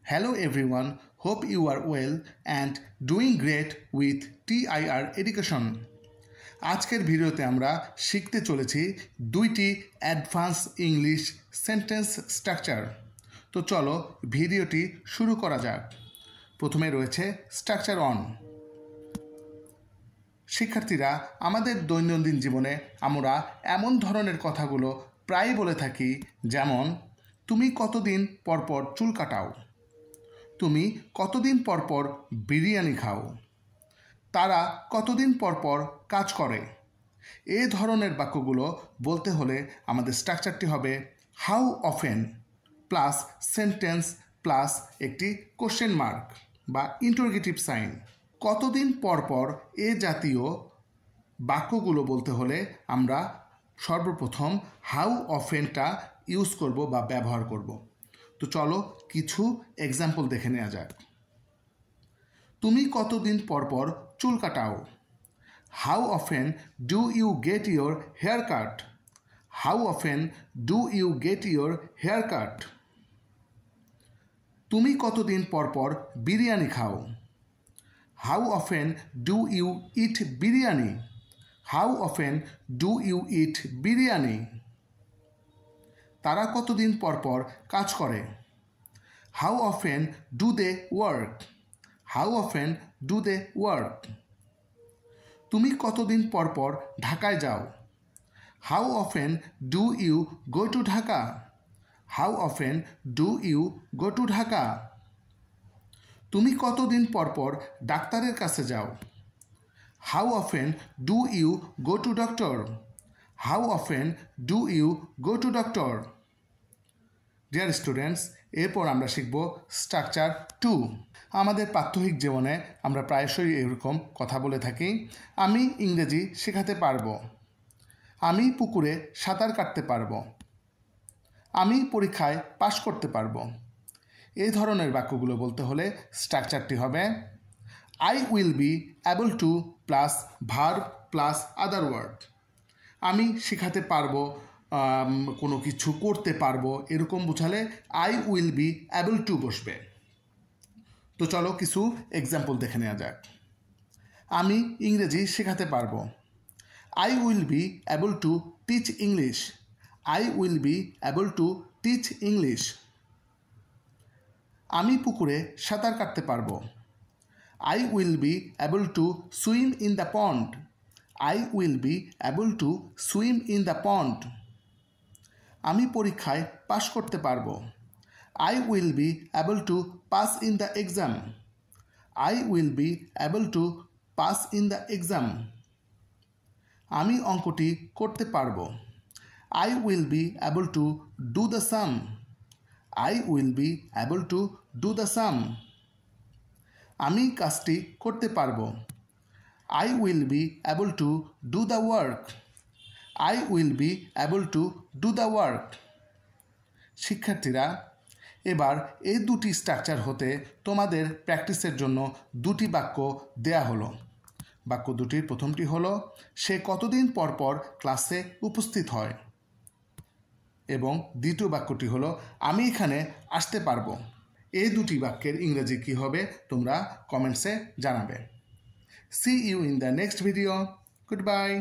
Hello everyone, hope you are well and doing great with TIR Education. আজকের ভিডিওতে আমরা শিখতে চলেছি দুইটি অ্যাডভান্স ইংলিশ সেন্টেন্স স্ট্রাকচার। তো চলো ভিডিওটি শুরু করা যাক। প্রথমে রয়েছে স্ট্রাকচার 1। শিক্ষার্থীরা, আমাদের দৈনন্দিন জীবনে আমরা এমন ধরনের কথাগুলো প্রায় বলে থাকি, যেমন তুমি কতদিন পরপর চুল কাটাও, তুমি কতদিন পরপর বিরিয়ানি খাও, তারা কতদিন পরপর কাজ করে। এই ধরনের বাক্যগুলো বলতে হলে আমাদের স্ট্রাকচারটি হবে how often plus sentence plus একটি কোশ্চেন মার্ক বা ইন্টারোগেটিভ সাইন। কতদিন পরপর এ জাতীয় বাক্যগুলো বলতে হলে আমরা সর্বপ্রথম হাউ অফেনটা ইউজ করব বা ব্যবহার করব। তো চলো কিছু এক্সাম্পল দেখে নেওয়া যাক। তুমি কতদিন পরপর চুল কাটাও? How often do you get your hair cut? How often do you get your hair cut? তুমি কতদিন পরপর বিরিয়ানি খাও? How often do you eat biryani? How often do you eat biryani? তারা কতদিন পরপর কাজ করে? How often do they work? How often do they work? তুমি কতদিন পরপর ঢাকায় যাও? How often do you go to Dhaka? How often do you go to Dhaka? তুমি কতদিন পরপর ডাক্তারের কাছে যাও? How often do you go to doctor? How often do you go to doctor? Dear students, এরপর আমরা শিখব স্ট্রাকচার 2। আমাদের প্রাত্যহিক জীবনে আমরা প্রায়শই এরকম কথা বলে থাকি। আমি ইংরেজি শেখাতে পারবো, আমি পুকুরে সাঁতার কাটতে পারবো, আমি পরীক্ষায় পাশ করতে পারবো। এই ধরনের বাক্যগুলো বলতে হলে স্ট্রাকচারটি হবে I will be able to plus verb plus other word. আমি শেখাতে পারবো, কোনো কিছু করতে পারবো, এরকম বোঝালে I will be able to বসবে। তো চলো কিছু এক্সাম্পল দেখে নেওয়া যাক। আমি ইংরেজি শেখাতে পারবো। I will be able to teach English. I will be able to teach English. আমি পুকুরে সাঁতার কাটতে পারবো। I will be able to swim in the pond. I will be able to swim in the pond. আমি পরীক্ষায় পাশ করতে পারবো। I will be able two pass in the exam. I will be able two pass in the exam. আমি অঙ্কটি করতে পারবো। I will be able to do the same. I will be able to do the same. আমি কাজটি করতে পারবো। I will be able to do the work. I will be able to do the work. শিক্ষার্থীরা, এবার এই দুটি structure হতে তোমাদের প্র্যাকটিসের জন্য দুটি বাক্য দেয়া হলো। বাক্য দুটির প্রথমটি হলো সে কতদিন পরপর ক্লাসে উপস্থিত হয়, এবং দ্বিতীয় বাক্যটি হলো আমি এখানে আসতে পারবো। এই দুটি বাক্যের ইংরেজি কী হবে তোমরা কমেন্টসে জানাবে। See you in the next video. Goodbye.